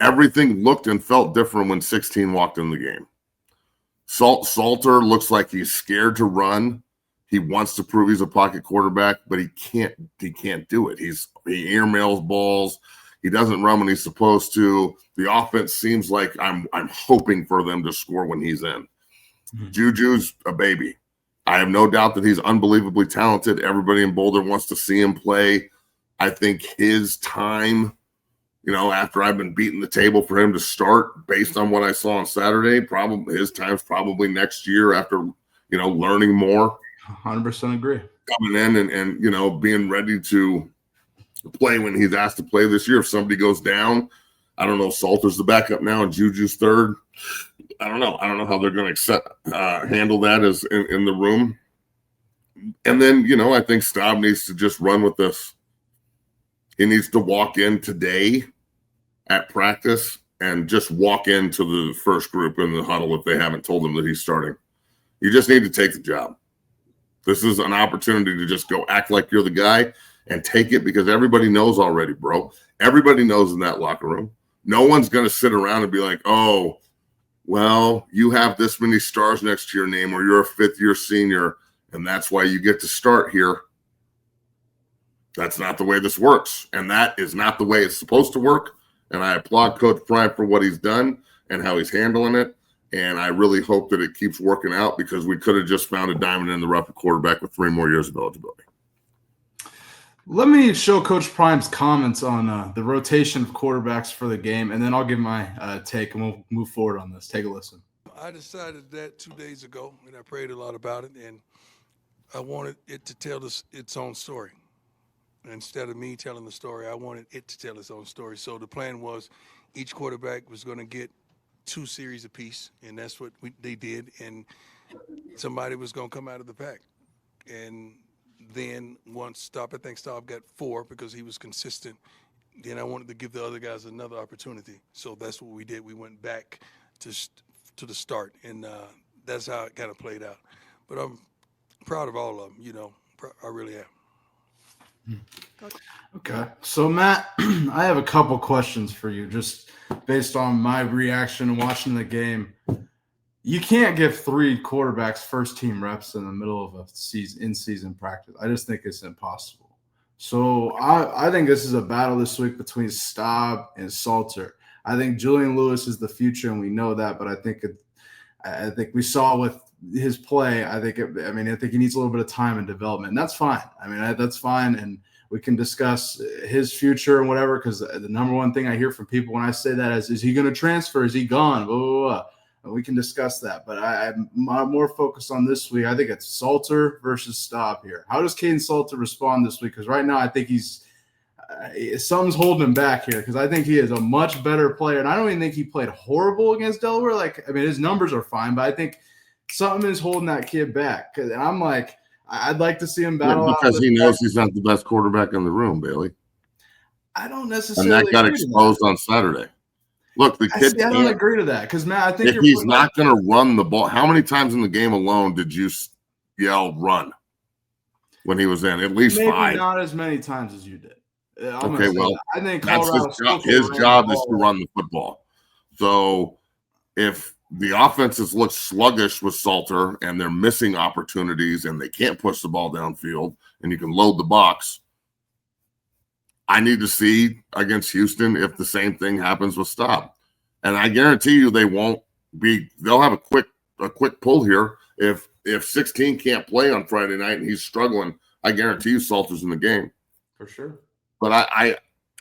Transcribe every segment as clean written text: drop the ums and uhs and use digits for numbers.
everything looked and felt different when 16 walked in the game. Salter looks like he's scared to run. He wants to prove he's a pocket quarterback, but he can't do it. He airmails balls. He doesn't run when he's supposed to. The offense seems like I'm hoping for them to score when he's in. Mm-hmm. Juju's a baby. I have no doubt that he's unbelievably talented. Everybody in Boulder wants to see him play. I think his time, after I've been beating the table for him to start based on what I saw on Saturday, probably his time's probably next year after, learning more. 100% agree. Coming in and being ready to play when he's asked to play this year. If somebody goes down, I don't know if Salter's the backup now and Juju's third. I don't know how they're going to handle that as in the room. And then, I think Staub needs to just run with this. He needs to walk in today at practice and just walk into the first group in the huddle if they haven't told him that he's starting. You just need to take the job. This is an opportunity to just go act like you're the guy and take it because everybody knows already, bro. Everybody knows in that locker room. No one's going to sit around and be like, oh, well, you have this many stars next to your name or you're a fifth-year senior, and that's why you get to start here. That's not the way this works, and that is not the way it's supposed to work. And I applaud Coach Prime for what he's done and how he's handling it, and I really hope that it keeps working out because we could have just found a diamond in the rough quarterback with 3 more years of eligibility. Let me show Coach Prime's comments on the rotation of quarterbacks for the game, and then I'll give my take, and we'll move forward on this. Take a listen. I decided that 2 days ago, and I prayed a lot about it, and I wanted it to tell its own story. Instead of me telling the story, I wanted it to tell its own story. So the plan was each quarterback was going to get 2 series apiece, and that's what they did, and somebody was going to come out of the pack. And then once Staub, I think Staub got 4 because he was consistent. Then I wanted to give the other guys another opportunity. So that's what we did. We went back to the start, and that's how it kind of played out. But I'm proud of all of them, I really am. Okay. So, Matt, I have a couple questions for you just based on my reaction and watching the game. You can't give 3 quarterbacks first-team reps in the middle of a in-season practice. I just think it's impossible. So I think this is a battle this week between Staub and Salter. I think Julian Lewis is the future, and we know that. But I think we saw with his play. I think he needs a little bit of time and development, and that's fine. That's fine, and we can discuss his future and whatever. Because the number one thing I hear from people when I say that is he going to transfer? Is he gone? Blah, blah, blah. We can discuss that, but I'm more focused on this week. I think it's Salter versus Staub here. How does Caden Salter respond this week? Because right now I think something's holding him back here because I think he is a much better player, and I don't even think he played horrible against Delaware. His numbers are fine, but I think something is holding that kid back. And I'm like, I'd like to see him battle because he knows he's not the best quarterback in the room, Bailey. I don't necessarily. And that got exposed on Saturday. Look, the kid. I don't agree to that because, Matt, I think if he's not going to run the ball, how many times in the game alone did you yell "run" when he was in? At least maybe 5. Not as many times as you did. Okay, well, I think that's his job is to run the football. So if the offenses look sluggish with Salter and they're missing opportunities and they can't push the ball downfield and you can load the box, I need to see against Houston if the same thing happens with Staub. And I guarantee you they'll have a quick pull here. If 16 can't play on Friday night and he's struggling, I guarantee you Salter's in the game. For sure. But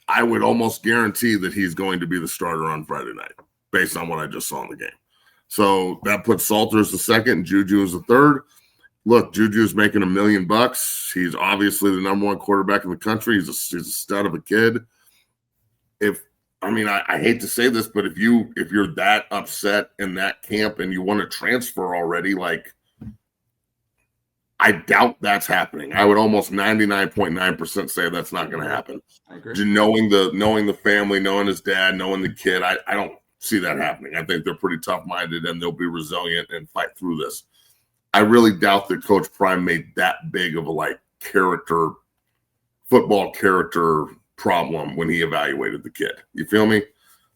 I would almost guarantee that he's going to be the starter on Friday night based on what I just saw in the game. So that puts Salter as the second and Juju as the third. Look, Juju's making $1 million. He's obviously the number 1 quarterback in the country. He's a stud of a kid. I hate to say this, but if you're that upset in that camp and you want to transfer already, I doubt that's happening. I would almost 99.9% say that's not going to happen. I agree. Just knowing the family, knowing his dad, knowing the kid, I don't see that happening. I think they're pretty tough-minded and they'll be resilient and fight through this. I really doubt that Coach Prime made that big of a football character problem when he evaluated the kid. You feel me?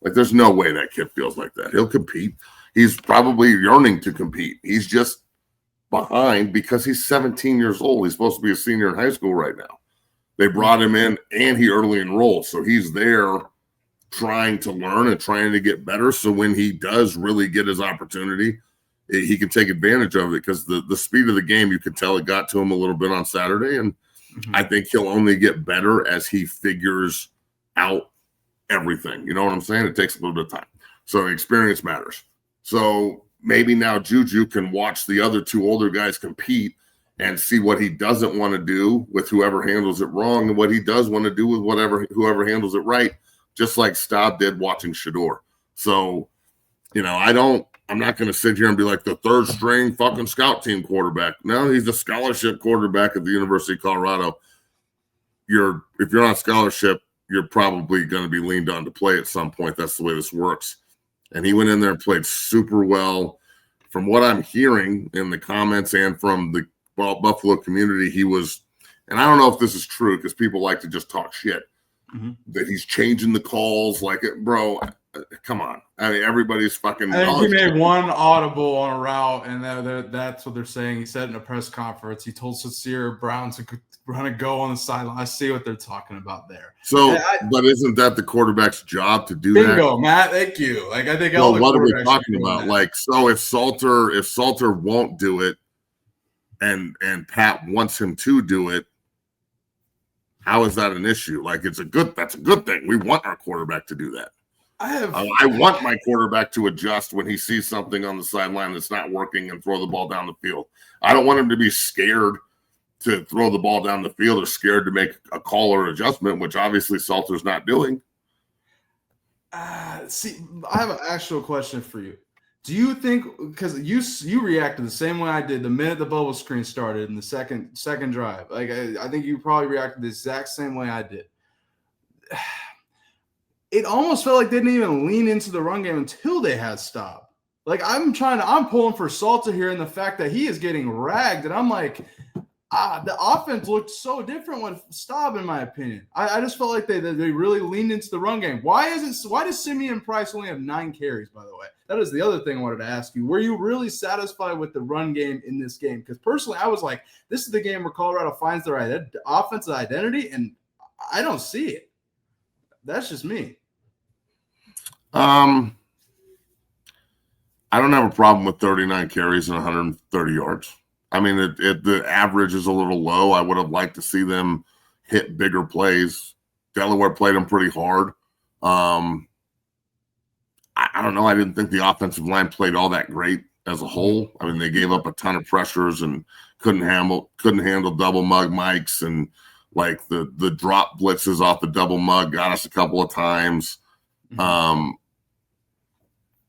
Like, there's no way that kid feels like that. He'll compete. He's probably yearning to compete. He's just behind because he's 17 years old. He's supposed to be a senior in high school right now. They brought him in, and he early enrolled. So he's there trying to learn and trying to get better. So when he does really get his opportunity, he can take advantage of it, because the speed of the game, you could tell it got to him a little bit on Saturday. And I think he'll only get better as he figures out everything. You know what I'm saying? It takes a little bit of time. So experience matters. So maybe now Juju can watch the other two older guys compete and see what he doesn't want to do with whoever handles it wrong, and what he does want to do with whoever handles it right, just like Staub did watching Shador. So, I'm not going to sit here and be like the third string fucking scout team quarterback. No, he's a scholarship quarterback at the University of Colorado. If you're on scholarship, you're probably going to be leaned on to play at some point. That's the way this works. And he went in there and played super well. From what I'm hearing in the comments and from the Buffalo community, he was, and I don't know if this is true because people like to just talk shit, that he's changing the calls. Like, bro, come on. I mean, everybody's fucking. I think he made one audible on a route, and that's what they're saying. He said in a press conference, he told Sincere Brown to go on the sideline. I see what they're talking about there. So, but isn't that the quarterback's job to do bingo, that? Bingo, Matt. Thank you. Like, I think. Well, what are we talking about? Like, so if Salter won't do it, and Pat wants him to do it, how is that an issue? Like, that's a good thing. We want our quarterback to do that. I want my quarterback to adjust when he sees something on the sideline that's not working and throw the ball down the field. I don't want him to be scared to throw the ball down the field or scared to make a call or adjustment, which obviously Salter's not doing. See, I have an actual question for you. Do you think, because you reacted the same way I did the minute the bubble screen started in the second drive? Like, I think you probably reacted the exact same way I did. It almost felt like they didn't even lean into the run game until they had Staub. Like, I'm pulling for Salter here, and the fact that he is getting ragged, and I'm like, the offense looked so different with Staub, in my opinion. I just felt like they really leaned into the run game. Why does Simeon Price only have 9 carries, by the way? That is the other thing I wanted to ask you. Were you really satisfied with the run game in this game? Because personally, I was like, this is the game where Colorado finds their offensive identity, and I don't see it. That's just me. I don't have a problem with 39 carries and 130 yards. I mean, the average is a little low. I would have liked to see them hit bigger plays. Delaware played them pretty hard. I don't know. I didn't think the offensive line played all that great as a whole. I mean, they gave up a ton of pressures and couldn't handle double mug mics, and like the drop blitzes off the double mug got us a couple of times.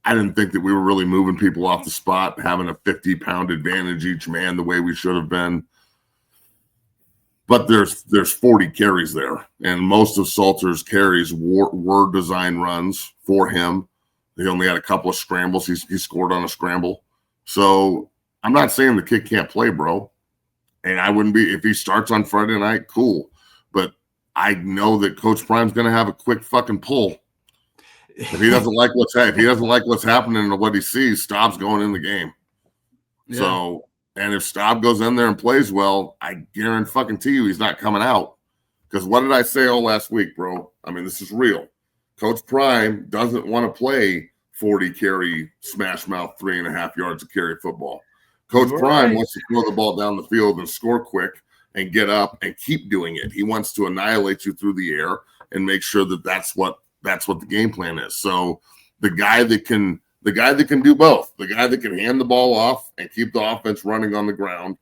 I didn't think that we were really moving people off the spot, having a 50-pound advantage each man the way we should have been. But there's 40 carries there, and most of Salter's carries were design runs for him. He only had a couple of scrambles. He scored on a scramble. So I'm not saying the kid can't play, bro. And I wouldn't be, if he starts on Friday night, cool. But I know that Coach Prime's going to have a quick fucking pull. If he doesn't like what's happening and what he sees, Staub's going in the game. Yeah. So, and if Staub goes in there and plays well, I guarantee you he's not coming out. Because what did I say all last week, bro? I mean, this is real. Coach Prime doesn't want to play 40 carry, smash mouth, 3.5 yards of carry football. Coach Prime wants to throw the ball down the field and score quick and get up and keep doing it. He wants to annihilate you through the air and make sure that that's what the game plan is. So the guy that can do both, the guy that can hand the ball off and keep the offense running on the ground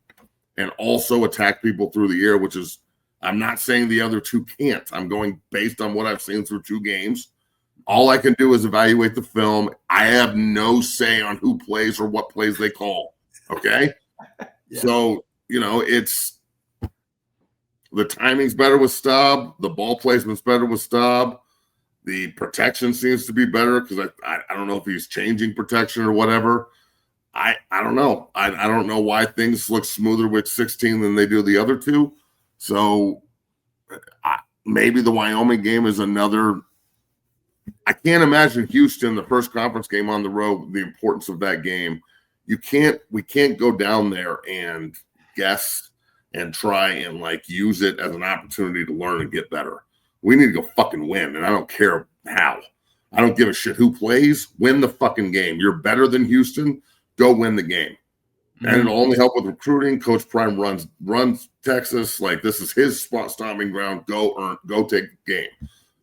and also attack people through the air, which is, I'm not saying the other two can't. I'm going based on what I've seen through 2 games. All I can do is evaluate the film. I have no say on who plays or what plays they call. Okay. Yeah. So, it's the timing's better with Staub. The ball placement's better with Staub. The protection seems to be better because I don't know if he's changing protection or whatever. I don't know. I don't know why things look smoother with 16 than they do the other 2. So maybe the Wyoming game is another I can't imagine Houston, the first conference game on the road, the importance of that game. We can't go down there and guess and try and like use it as an opportunity to learn and get better. We need to go fucking win, and I don't care how. I don't give a shit who plays. Win the fucking game. You're better than Houston. Go win the game. And it'll only help with recruiting. Coach Prime runs Texas. Like, this is his stomping ground. Go take the game.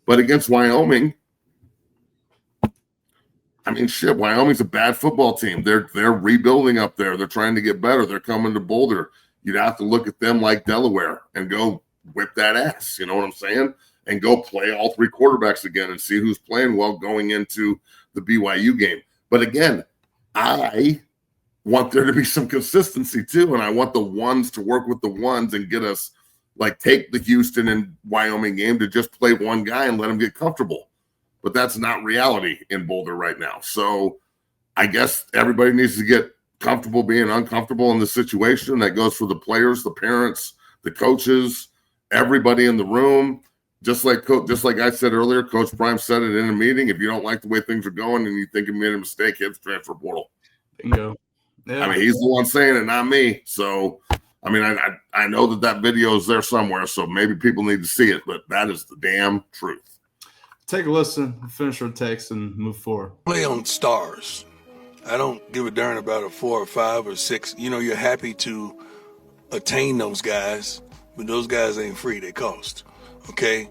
But against Wyoming, I mean, shit, Wyoming's a bad football team. They're rebuilding up there. They're trying to get better. They're coming to Boulder. You'd have to look at them like Delaware and go whip that ass. You know what I'm saying? And go play all three quarterbacks again and see who's playing well going into the BYU game. But again, I want there to be some consistency too, and I want the ones to work with the ones and get us, like, take the Houston and Wyoming game to just play one guy and let them get comfortable. But that's not reality in Boulder right now. So I guess everybody needs to get comfortable being uncomfortable in the situation. That goes for the players, the parents, the coaches, everybody in the room. Just like I said earlier, Coach Prime said it in a meeting. If you don't like the way things are going and you think you made a mistake, hit the transfer portal. Bingo. Yeah. I mean, he's the one saying it, not me. So, I mean, I know that video is there somewhere, so maybe people need to see it, but that is the damn truth. Take a listen, finish our takes, and move forward. Play on stars. I don't give a darn about a 4 or 5 or 6. You know, you're happy to attain those guys, but those guys ain't free. They cost. Okay?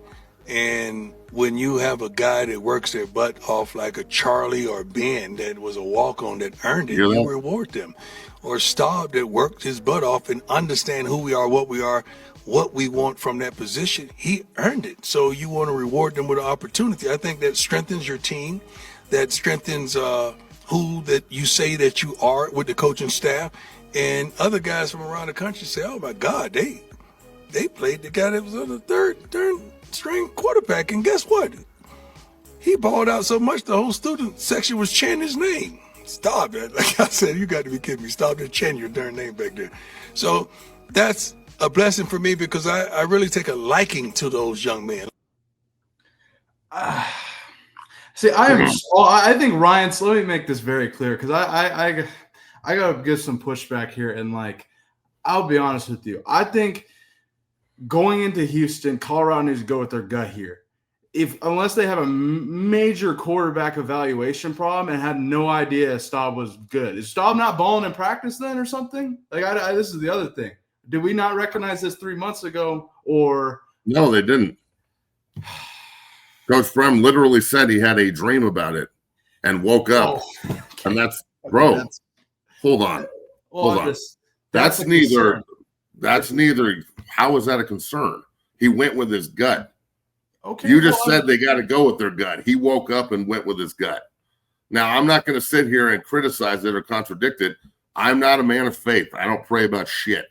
And when you have a guy that works their butt off like a Charlie or Ben that was a walk-on that earned it, you reward them. Or Staub that worked his butt off and understand who we are, what we want from that position. He earned it. So you want to reward them with an opportunity. I think that strengthens your team. That strengthens who that you say that you are with the coaching staff. And other guys from around the country say, oh, my God, they played the guy that was on the third string quarterback, and guess what? He balled out so much the whole student section was chanting his name. Stop it. Like I said, you got to be kidding me. Stop it, chanting your darn name back there. So that's a blessing for me because I really take a liking to those young men. See, I think Ryan's. Let me make this very clear because I gotta give some pushback here, and like, I'll be honest with you. I think going into Houston, Colorado needs to go with their gut here. Unless they have a major quarterback evaluation problem and had no idea Staub was good. Is Staub not balling in practice then or something? Like, this is the other thing. Did we not recognize this 3 months ago? Or no, they didn't. Coach Prem literally said he had a dream about it and woke up. Okay. And that's, bro, hold on. Hold on. That's neither. How is that a concern? He went with his gut. Okay. You just said they got to go with their gut. He woke up and went with his gut. Now, I'm not going to sit here and criticize it or contradict it. I'm not a man of faith. I don't pray about shit.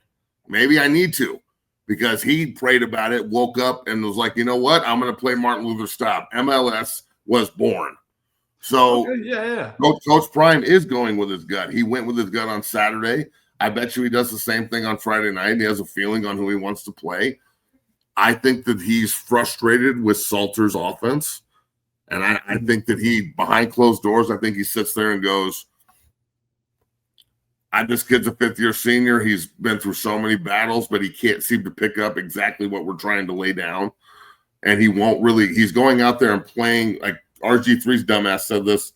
Maybe I need to, because he prayed about it, woke up, and was like, you know what? I'm going to play Martin Luther Staub. MLS was born. So yeah. Coach Prime is going with his gut. He went with his gut on Saturday. I bet you he does the same thing on Friday night. He has a feeling on who he wants to play. I think that he's frustrated with Salter's offense. And I think that he, behind closed doors, I think he sits there and goes, this kid's a fifth-year senior. He's been through so many battles, but he can't seem to pick up exactly what we're trying to lay down. And he's going out there and playing, like RG3's dumbass said this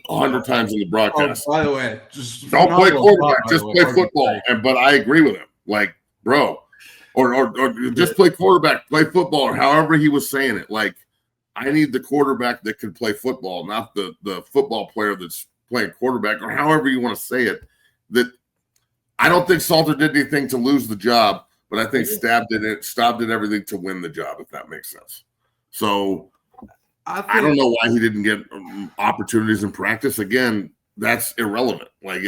100 times in the broadcast. Oh, by the way, just don't play quarterback, just play football. But I agree with him. Like, bro, or just play quarterback, play football, or however he was saying it. Like, I need the quarterback that can play football, not the football player that's playing quarterback, or however you want to say it. That I don't think Salter did anything to lose the job, but I think Staub did everything to win the job, if that makes sense. So I don't know why he didn't get opportunities in practice. Again, that's irrelevant. Like,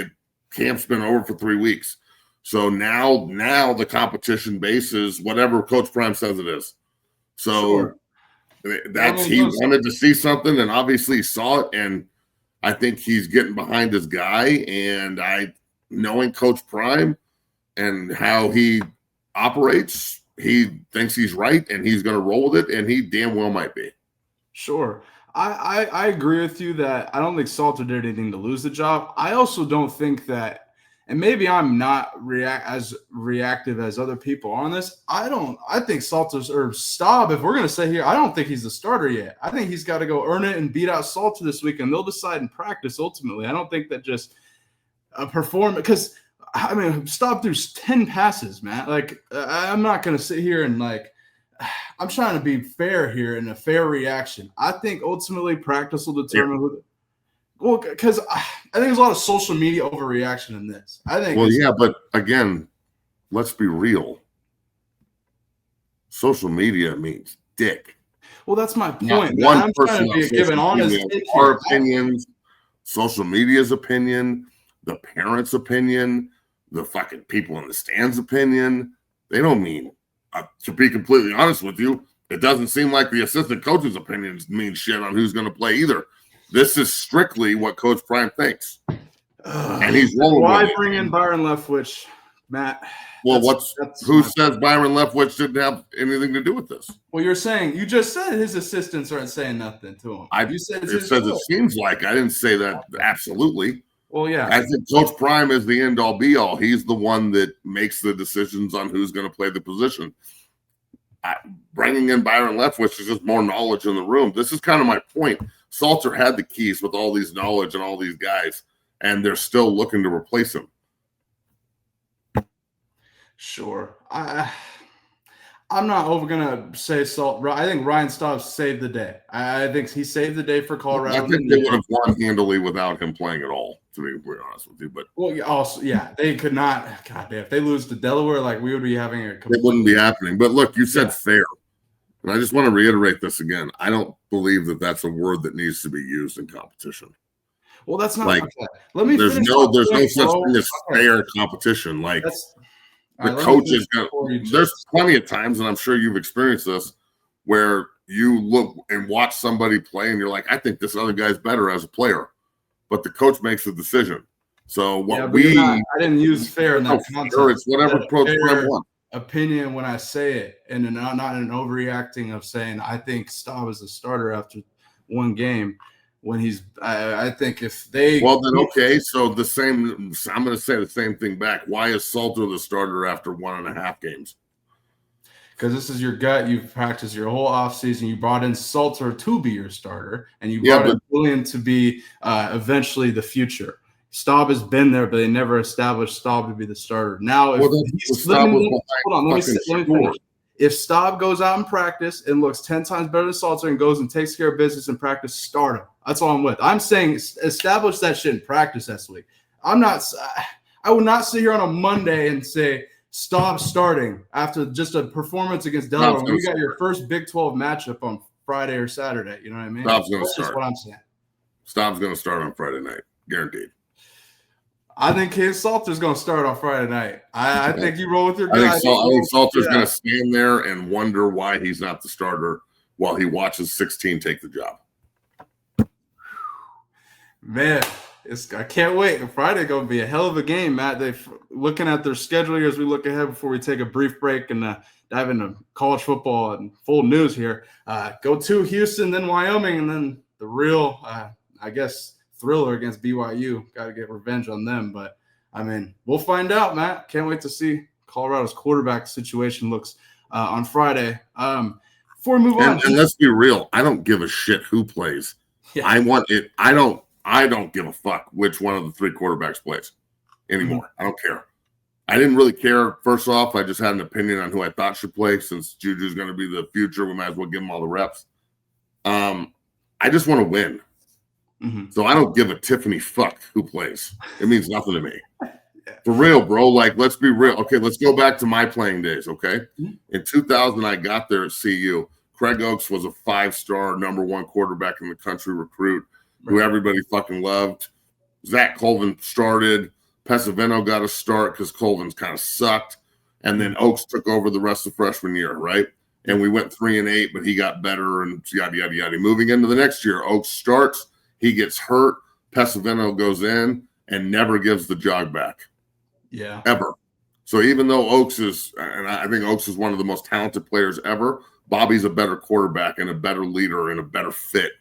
camp's been over for 3 weeks. So now the competition base is whatever Coach Prime says it is. So he wanted to see something, and obviously he saw it, and I think he's getting behind his guy. And knowing Coach Prime and how he operates, he thinks he's right, and he's going to roll with it, and he damn well might be. Sure. I agree with you that I don't think Salter did anything to lose the job. I also don't think that, and maybe I'm not as reactive as other people on this. I think Salter's or Staub, if we're gonna say here, I don't think he's the starter yet. I think he's got to go earn it and beat out Salter this week, and they'll decide in practice ultimately. I don't think that just perform because I mean Staub threw 10 passes, man. Like I'm not gonna sit here and like. I'm trying to be fair here and a fair reaction. I think ultimately practice will determine who. Well, because I think there's a lot of social media overreaction in this. I think. Well, yeah, but again, let's be real. Social media means dick. Well, that's my Not point. one I'm person trying to be on given social honest media, take our here. opinions, social media's opinion, the parents' opinion, the fucking people in the stands' opinion. They don't mean. To be completely honest with you, it doesn't seem like the assistant coach's opinions mean shit on who's going to play either. This is strictly what Coach Prime thinks, and he's rolling Why with it. bring in Byron Leftwich, Matt? Well, who says Byron Leftwich didn't have anything to do with this? Well, you just said his assistants aren't saying nothing to him. You said it seems like. I didn't say that absolutely. Well, yeah. I think Coach Prime is the end all be all. He's the one that makes the decisions on who's going to play the position. Bringing in Byron Leftwich is just more knowledge in the room. This is kind of my point. Salter had the keys with all these knowledge and all these guys, and they're still looking to replace him. Sure. I'm not going to say Salter. I think Ryan Staub saved the day. I think he saved the day for Colorado. I think they would have won handily without him playing at all, to be honest with you. But they could not. God damn, if they lose to Delaware, like we would be having it wouldn't be happening. But look, you said fair, and I just want to reiterate this again. I don't believe that that's a word that needs to be used in competition. Well, that's not like. Okay. Let me. There's no such thing as fair competition. Like. The coaches, there's plenty of times, and I'm sure you've experienced this, where you look and watch somebody play, and you're like, I think this other guy's better as a player, but the coach makes the decision. So I didn't use fair in that context. Sure, it's whatever Coach Prime wants. Opinion when I say it, and not an overreacting of saying I think Staub is a starter after one game. When I think if they then okay, so I'm going to say the same thing back. Why is Salter the starter after 1.5 games? Because this is your gut. You've practiced your whole offseason. You brought in Salter to be your starter, and you brought in William to be eventually the future. Staub has been there, but they never established Staub to be the starter. Now, if Staub goes out in practice and looks 10 times better than Salter and goes and takes care of business in practice, start him. That's all I'm with. I'm saying establish that shit in practice this week. I would not sit here on a Monday and say Staub starting after just a performance against Delaware when you got your first Big 12 matchup on Friday or Saturday. You know what I mean? Staub's going to start. That's what I'm saying. Staub's going to start on Friday night. Guaranteed. I think Salter's going to start on Friday night. I think you roll with your guy. I think Salter's going to stand there and wonder why he's not the starter while he watches 16 take the job. Man, I can't wait. Friday going to be a hell of a game, Matt. They're looking at their schedule here as we look ahead before we take a brief break and dive into college football and full news here. Go to Houston, then Wyoming, and then the real, I guess, thriller against BYU. Got to get revenge on them. But, I mean, we'll find out, Matt. Can't wait to see Colorado's quarterback situation looks on Friday. Before we move on. And let's be real. I don't give a shit who plays. Yeah. I don't give a fuck which one of the 3 quarterbacks plays anymore. Mm-hmm. I don't care. I didn't really care. First off, I just had an opinion on who I thought should play. Since Juju's going to be the future, we might as well give him all the reps. I just want to win. Mm-hmm. So I don't give a Tiffany fuck who plays. It means nothing to me. For real, bro. Like, let's be real. Okay, let's go back to my playing days, okay? Mm-hmm. In 2000, I got there at CU. Craig Oaks was a 5-star #1 quarterback in the country recruit who everybody fucking loved. Zach Colvin started. Pesavento got a start because Colvin's kind of sucked. And then Oaks took over the rest of freshman year, right? And we went 3-8, but he got better and yada, yada, yada. Moving into the next year, Oaks starts. He gets hurt. Pesavento goes in and never gives the jog back. Yeah. Ever. So even though Oaks is, and I think Oaks is one of the most talented players ever, Bobby's a better quarterback and a better leader and a better fit.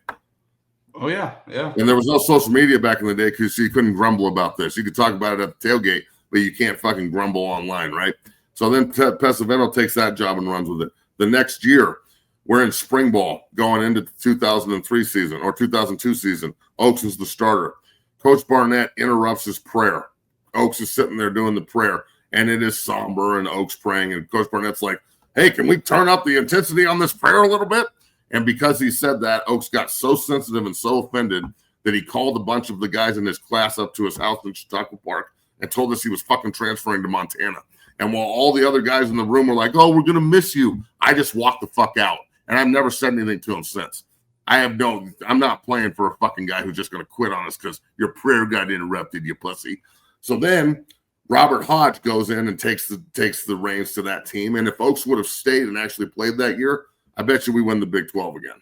Oh, yeah. And there was no social media back in the day because you couldn't grumble about this. You could talk about it at the tailgate, but you can't fucking grumble online, right? So then Pesavento takes that job and runs with it. The next year, we're in spring ball going into the 2003 season or 2002 season. Oaks is the starter. Coach Barnett interrupts his prayer. Oaks is sitting there doing the prayer, and it is somber and Oaks praying. And Coach Barnett's like, hey, can we turn up the intensity on this prayer a little bit? And because he said that, Oaks got so sensitive and so offended that he called a bunch of the guys in his class up to his house in Chautauqua Park and told us he was fucking transferring to Montana. And while all the other guys in the room were like, oh, we're going to miss you, I just walked the fuck out. And I've never said anything to him since. I'm not playing for a fucking guy who's just going to quit on us because your prayer got interrupted, you pussy. So then Robert Hodge goes in and takes the reins to that team. And if Oaks would have stayed and actually played that year, I bet you we win the Big 12 again.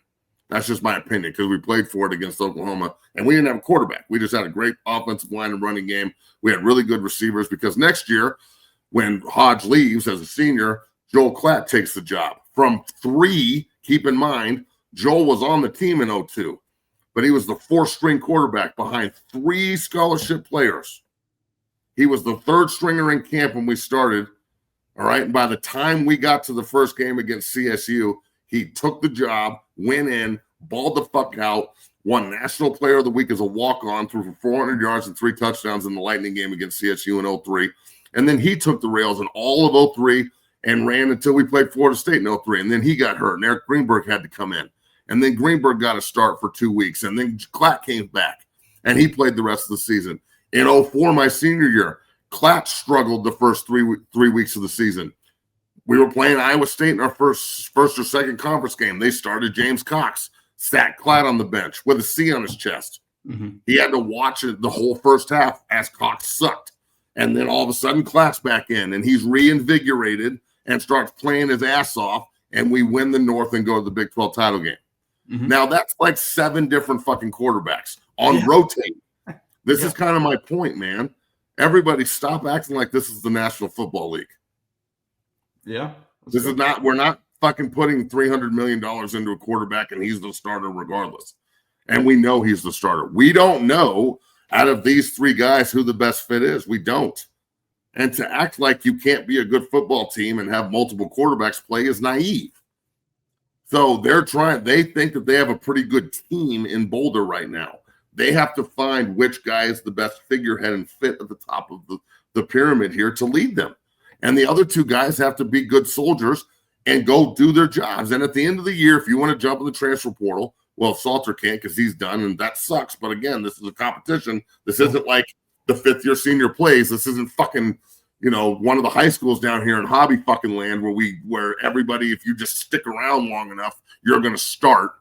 That's just my opinion because we played for it against Oklahoma, and we didn't have a quarterback. We just had a great offensive line and running game. We had really good receivers because next year, when Hodge leaves as a senior, Joel Klatt takes the job. From 3, keep in mind, Joel was on the team in 2002, but he was the 4th-string quarterback behind 3 scholarship players. He was the 3rd stringer in camp when we started, all right? And by the time we got to the first game against CSU, he took the job, went in, balled the fuck out, won National Player of the Week as a walk-on, threw for 400 yards and 3 touchdowns in the Lightning game against CSU in 2003. And then he took the rails in all of 2003 and ran until we played Florida State in 2003. And then he got hurt, and Eric Greenberg had to come in. And then Greenberg got a start for 2 weeks, and then Klatt came back, and he played the rest of the season. In 2004, my senior year, Klatt struggled the first three weeks of the season. We were playing Iowa State in our first or second conference game. They started James Cox, sat Klatt on the bench with a C on his chest. Mm-hmm. He had to watch it the whole first half as Cox sucked. And then all of a sudden, Klatt's back in, and he's reinvigorated and starts playing his ass off, and we win the North and go to the Big 12 title game. Mm-hmm. Now, that's like 7 different fucking quarterbacks on rotate. This is kind of my point, man. Everybody stop acting like this is the National Football League. Yeah. This is not, we're not fucking putting $300 million into a quarterback and he's the starter regardless. And we know he's the starter. We don't know out of these 3 guys who the best fit is. We don't. And to act like you can't be a good football team and have multiple quarterbacks play is naive. So they think that they have a pretty good team in Boulder right now. They have to find which guy is the best figurehead and fit at the top of the pyramid here to lead them. And the other 2 guys have to be good soldiers and go do their jobs. And at the end of the year, if you want to jump in the transfer portal, well, Salter can't because he's done, and that sucks. But again, this is a competition. This isn't like the 5th-year senior plays. This isn't fucking, one of the high schools down here in hobby fucking land where everybody, if you just stick around long enough, you're going to start.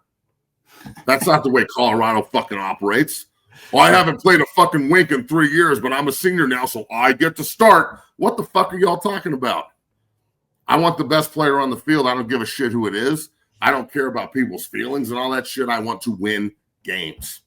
That's not the way Colorado fucking operates. Well, I haven't played a fucking wink in 3 years, but I'm a senior now, so I get to start. What the fuck are y'all talking about? I want the best player on the field. I don't give a shit who it is. I don't care about people's feelings and all that shit. I want to win games.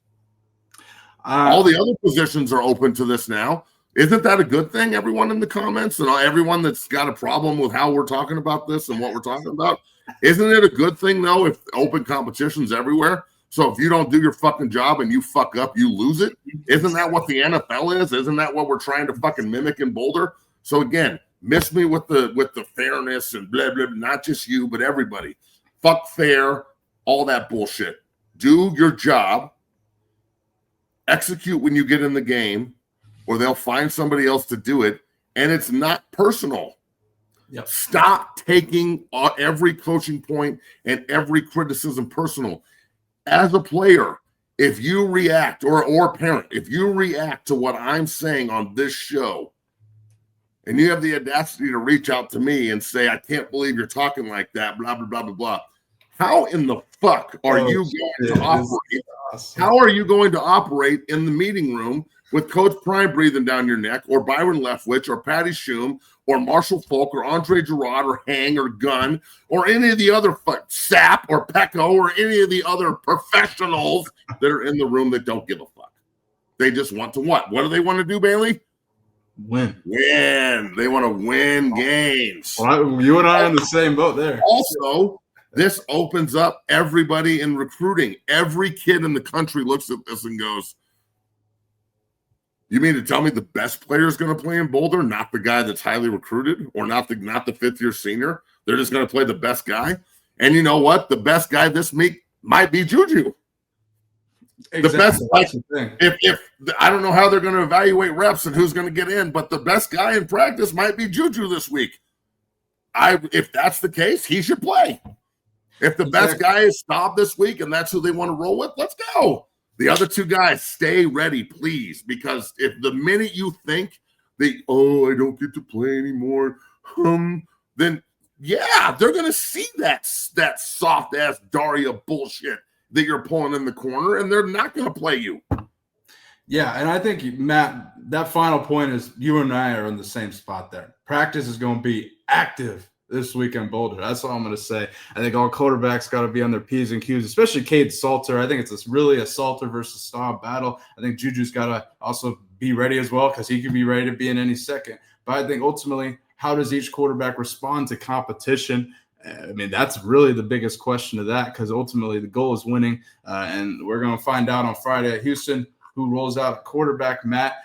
All the other positions are open to this now. Isn't that a good thing, everyone in the comments and everyone that's got a problem with how we're talking about this and what we're talking about? Isn't it a good thing, though, if open competition's everywhere? So if you don't do your fucking job and you fuck up, you lose it? Isn't that what the NFL is? Isn't that what we're trying to fucking mimic in Boulder? So again, miss me with the fairness and blah, blah, blah, not just you, but everybody. Fuck fair, all that bullshit. Do your job. Execute when you get in the game, or they'll find somebody else to do it, and it's not personal. Yep. Stop taking every coaching point and every criticism personal. As a player, if you react, or parent, if you react to what I'm saying on this show, and you have the audacity to reach out to me and say, I can't believe you're talking like that, blah, blah, blah, blah, blah. How in the fuck are you going to operate? Awesome. How are you going to operate in the meeting room with Coach Prime breathing down your neck, or Byron Leftwich, or Patty Shum, or Marshall Falk, or Andre Gerard, or Hang, or Gunn, or any of the other Sapp, or Pecco, or any of the other professionals that are in the room that don't give a fuck? They just want to what? What do they want to do, Bailey? Win. They want to win games. Well, you and I are in the same boat there. Also, This opens up everybody in recruiting. Every kid in the country looks at this and goes, you mean to tell me the best player is going to play in Boulder, not the guy that's highly recruited, or not the fifth-year senior? They're just going to play the best guy. And you know what? The best guy this week might be Juju. Exactly. The best, like, the thing. if I don't know how they're going to evaluate reps and who's going to get in, but the best guy in practice might be Juju this week. If that's the case, he should play. If the best guy is Staub this week and that's who they want to roll with, let's go. The other two guys, stay ready, please, because if the minute you think I don't get to play anymore, then yeah, they're gonna see that soft ass Daria bullshit that you're pulling in the corner, and they're not gonna play you. Yeah, and I think, Matt, that final point is you and I are in the same spot there. Practice is going to be active this week in Boulder. That's all I'm going to say. I think all quarterbacks got to be on their P's and Q's, especially Cade Salter. I think it's really a Salter versus Staub battle. I think Juju's got to also be ready as well because he could be ready to be in any second. But I think ultimately, how does each quarterback respond to competition? I mean, that's really the biggest question of that because ultimately the goal is winning. And we're going to find out on Friday at Houston who rolls out a quarterback. Matt,